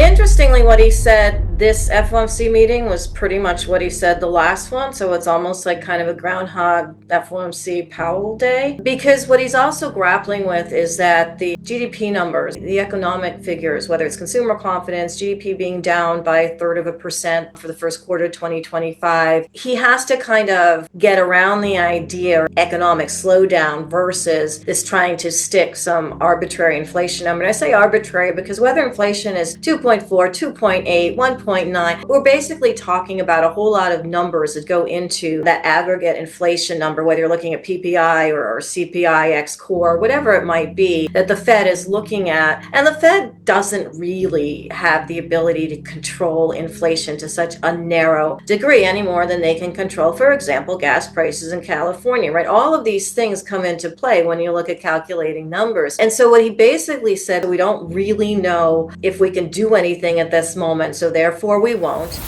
Interestingly, what he said this FOMC meeting was pretty much what he said the last one. So it's almost like kind of a groundhog FOMC Powell day. Because what he's also grappling with is that the GDP numbers, the economic figures, whether it's consumer confidence, GDP being down by 1/3% for the first quarter of 2025, he has to kind of get around the idea of economic slowdown versus this trying to stick some arbitrary inflation number. And I say arbitrary because whether inflation is 2.4, 2.8, 1.9, we're basically talking about a whole lot of numbers that go into that aggregate inflation number, whether you're looking at PPI or CPI X core, whatever it might be, that the Fed is looking at. And the Fed doesn't really have the ability to control inflation to such a narrow degree any more than they can control, for example, gas prices in California, right? All of these things come into play when you look at calculating numbers. And so what he basically said, we don't really know if we can do anything at this moment, so therefore we won't.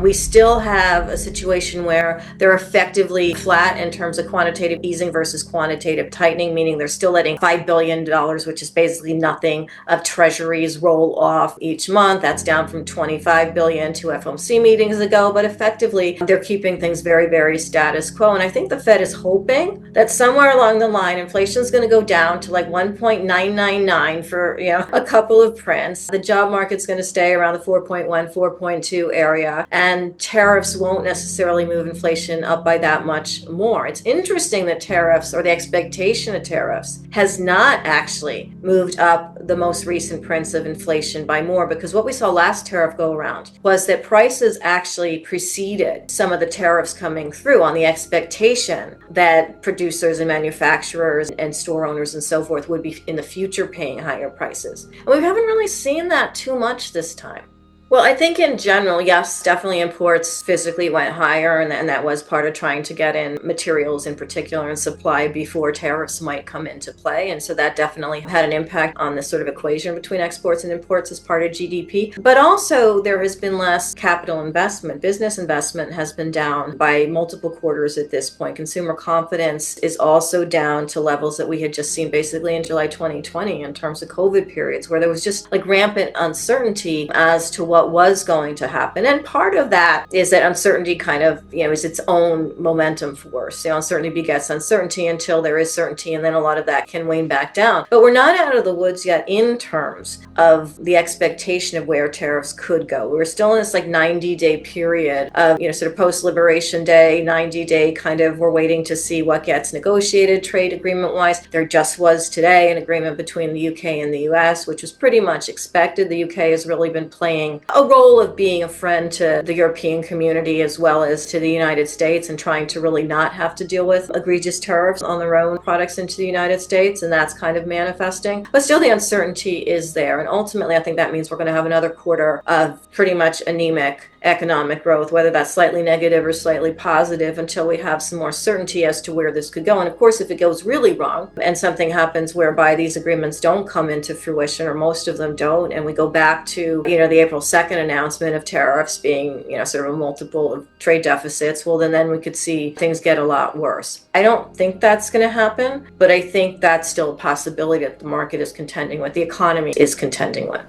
We still have a situation where they're effectively flat in terms of quantitative easing versus quantitative tightening, meaning they're still letting $5 billion, which is basically nothing, of treasuries roll off each month. That's down from $25 billion two FOMC meetings ago, but effectively they're keeping things very, very status quo. And I think the Fed is hoping that somewhere along the line, inflation is going to go down to like 1.999 for a couple of prints. The job market's going to stay around the 4.1, 4.2 area. And tariffs won't necessarily move inflation up by that much more. It's interesting that tariffs, or the expectation of tariffs, has not actually moved up the most recent prints of inflation by more, because what we saw last tariff go around was that prices actually preceded some of the tariffs coming through on the expectation that producers and manufacturers and store owners and so forth would be in the future paying higher prices. And we haven't really seen that too much this time. Well, I think in general, yes, definitely imports physically went higher, and that was part of trying to get in materials in particular and supply before tariffs might come into play. And so that definitely had an impact on this sort of equation between exports and imports as part of GDP. But also there has been less capital investment. Business investment has been down by multiple quarters at this point. Consumer confidence is also down to levels that we had just seen basically in July 2020 in terms of COVID periods, where there was just like rampant uncertainty as to what was going to happen. And part of that is that uncertainty kind of, is its own momentum force. Uncertainty begets uncertainty until there is certainty, and then a lot of that can wane back down. But we're not out of the woods yet in terms of the expectation of where tariffs could go. We're still in this like 90-day period of, sort of post-Liberation Day, 90-day kind of, we're waiting to see what gets negotiated trade agreement-wise. There just was today an agreement between the UK and the US, which was pretty much expected. The UK has really been playing a role of being a friend to the European community as well as to the United States, and trying to really not have to deal with egregious tariffs on their own products into the United States, and that's kind of manifesting. But still the uncertainty is there, and ultimately I think that means we're going to have another quarter of pretty much anemic economic growth, whether that's slightly negative or slightly positive, until we have some more certainty as to where this could go. And of course, if it goes really wrong and something happens whereby these agreements don't come into fruition, or most of them don't, and we go back to, the April 2nd announcement of tariffs being, sort of a multiple of trade deficits, well, then we could see things get a lot worse. I don't think that's going to happen, but I think that's still a possibility that the market is contending with, the economy is contending with.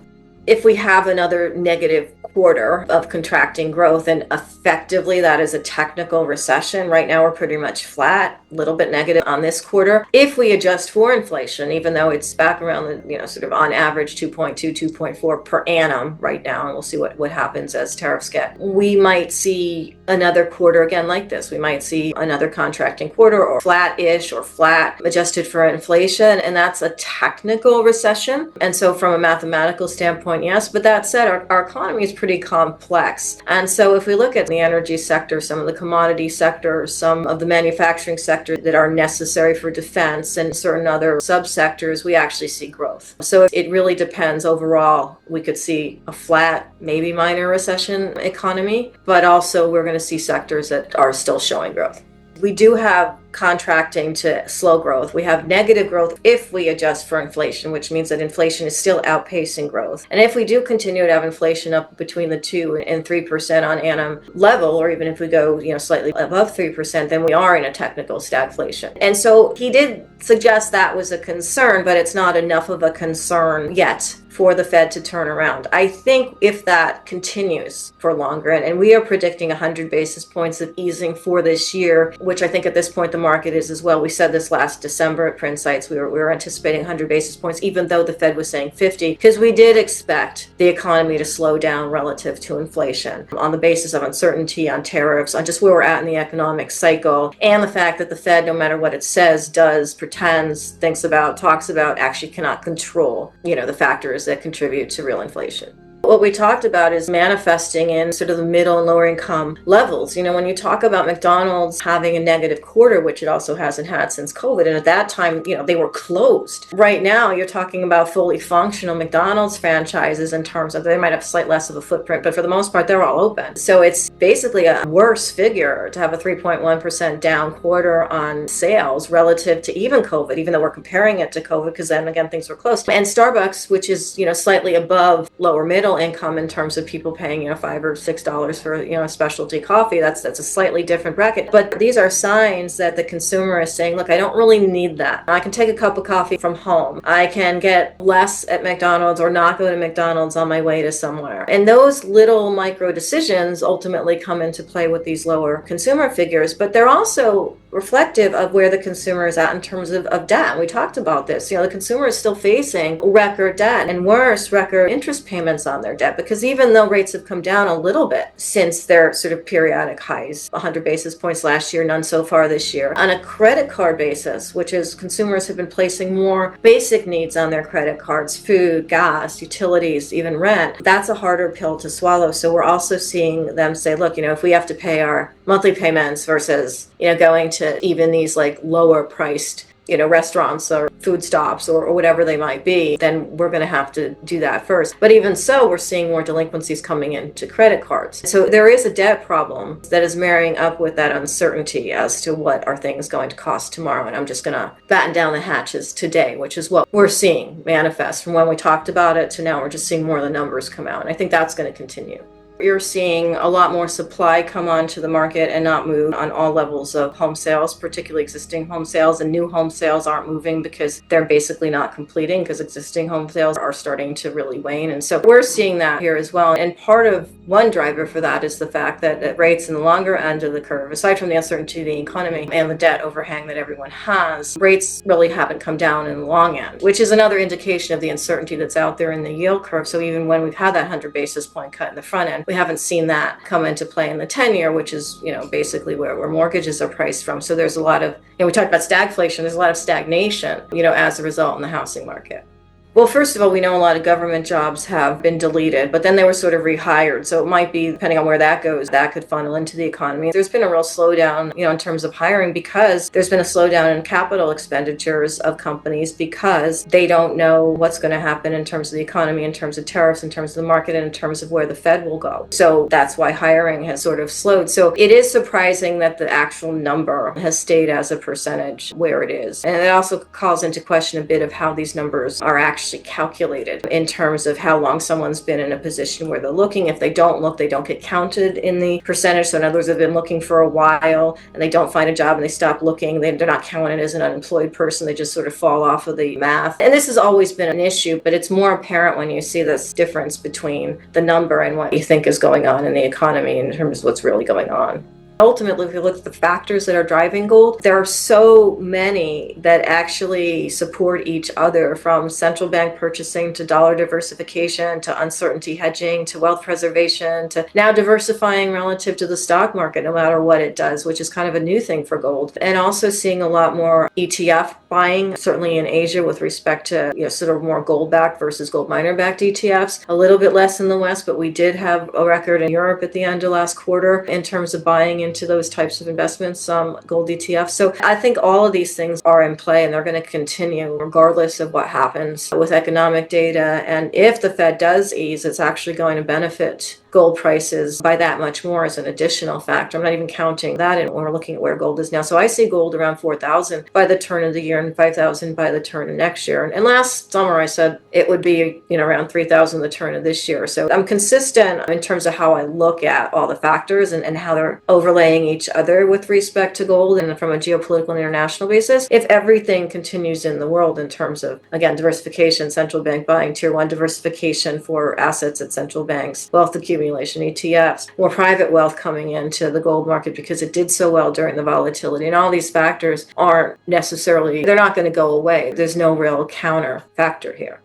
If we have another negative quarter of contracting growth, and effectively that is a technical recession. Right now we're pretty much flat, a little bit negative on this quarter. If we adjust for inflation, even though it's back around the, sort of on average 2.2, 2.4 per annum right now, and we'll see what happens as tariffs we might see another quarter again like this. We might see another contracting quarter, or flat-ish or flat adjusted for inflation, and that's a technical recession. And so from a mathematical standpoint, yes, but that said, our economy is pretty complex. And so if we look at the energy sector, some of the commodity sectors, some of the manufacturing sector that are necessary for defense, and certain other subsectors, we actually see growth. So it really depends. Overall, we could see a flat, maybe minor recession economy, but also we're going to see sectors that are still showing growth. We do have contracting to slow growth. We have negative growth if we adjust for inflation, which means that inflation is still outpacing growth. And if we do continue to have inflation up between the 2 and 3% on annum level, or even if we go, slightly above 3%, then we are in a technical stagflation. And so he did suggest that was a concern, but it's not enough of a concern yet for the Fed to turn around. I think if that continues for longer, and we are predicting 100 basis points of easing for this year, which I think at this point the market is as well. We said this last December at Prinsights, we were anticipating 100 basis points, even though the Fed was saying 50, because we did expect the economy to slow down relative to inflation on the basis of uncertainty on tariffs, on just where we're at in the economic cycle, and the fact that the Fed, no matter what it says, does, pretends, thinks about, talks about, actually cannot control, the factors that contribute to real inflation. What we talked about is manifesting in sort of the middle and lower income levels. When you talk about McDonald's having a negative quarter, which it also hasn't had since COVID, and at that time, they were closed. Right now, you're talking about fully functional McDonald's franchises in terms of they might have slightly less of a footprint, but for the most part, they're all open. So it's basically a worse figure to have a 3.1% down quarter on sales relative to even COVID, even though we're comparing it to COVID, because then again, things were closed. And Starbucks, which is, slightly above lower middle income in terms of people paying $5 or $6 for a specialty coffee, that's a slightly different bracket, but these are signs that the consumer is saying, look, I don't really need that. I can take a cup of coffee from home. I can get less at McDonald's or not go to McDonald's on my way to somewhere. And those little micro decisions ultimately come into play with these lower consumer figures, but they're also reflective of where the consumer is at in terms of debt. We talked about this. The consumer is still facing record debt, and worse, record interest payments on their debt, because even though rates have come down a little bit since their sort of periodic highs, 100 basis points last year, none so far this year, on a credit card basis, which is consumers have been placing more basic needs on their credit cards, food, gas, utilities, even rent, that's a harder pill to swallow. So we're also seeing them say, look, if we have to pay our monthly payments versus, going to even these like lower priced restaurants or food stops or whatever they might be, then we're going to have to do that first. But even so, we're seeing more delinquencies coming into credit cards. So there is a debt problem that is marrying up with that uncertainty as to what are things going to cost tomorrow. And I'm just going to batten down the hatches today, which is what we're seeing manifest from when we talked about it to now. We're just seeing more of the numbers come out. And I think that's going to continue. You're seeing a lot more supply come onto the market and not move on all levels of home sales, particularly existing home sales, and new home sales aren't moving because they're basically not completing because existing home sales are starting to really wane. And so we're seeing that here as well. And part of one driver for that is the fact that rates in the longer end of the curve, aside from the uncertainty of the economy and the debt overhang that everyone has, rates really haven't come down in the long end, which is another indication of the uncertainty that's out there in the yield curve. So even when we've had that 100 basis point cut in the front end, we haven't seen that come into play in the 10-year, which is, basically where mortgages are priced from. So there's a lot of, we talked about stagflation, there's a lot of stagnation, as a result in the housing market. Well, first of all, we know a lot of government jobs have been deleted, but then they were sort of rehired. So it might be, depending on where that goes, that could funnel into the economy. There's been a real slowdown, in terms of hiring because there's been a slowdown in capital expenditures of companies because they don't know what's going to happen in terms of the economy, in terms of tariffs, in terms of the market, and in terms of where the Fed will go. So that's why hiring has sort of slowed. So it is surprising that the actual number has stayed as a percentage where it is. And it also calls into question a bit of how these numbers are actually calculated in terms of how long someone's been in a position where they're looking. If they don't look, they don't get counted in the percentage. So in other words, they've been looking for a while and they don't find a job and they stop looking. They're not counted as an unemployed person. They just sort of fall off of the math. And this has always been an issue, but it's more apparent when you see this difference between the number and what you think is going on in the economy in terms of what's really going on. Ultimately, if you look at the factors that are driving gold, there are so many that actually support each other, from central bank purchasing to dollar diversification to uncertainty hedging to wealth preservation to now diversifying relative to the stock market, no matter what it does, which is kind of a new thing for gold. And also seeing a lot more ETF buying, certainly in Asia with respect to sort of more gold-backed versus gold miner-backed ETFs. A little bit less in the West, but we did have a record in Europe at the end of last quarter in terms of buying into those types of investments, gold ETFs. So I think all of these things are in play, and they're going to continue regardless of what happens with economic data. And if the Fed does ease, it's actually going to benefit gold prices by that much more as an additional factor. I'm not even counting that in when we're looking at where gold is now. So I see gold around 4,000 by the turn of the year and 5,000 by the turn of next year. And last summer I said it would be, around 3,000 the turn of this year. So I'm consistent in terms of how I look at all the factors and how they're overlaying each other with respect to gold and from a geopolitical and international basis. If everything continues in the world in terms of, again, diversification, central bank buying, tier one diversification for assets at central banks, wealth accumulation, ETFs, more private wealth coming into the gold market because it did so well during the volatility. And all these factors aren't necessarily, they're not going to go away. There's no real counter factor here.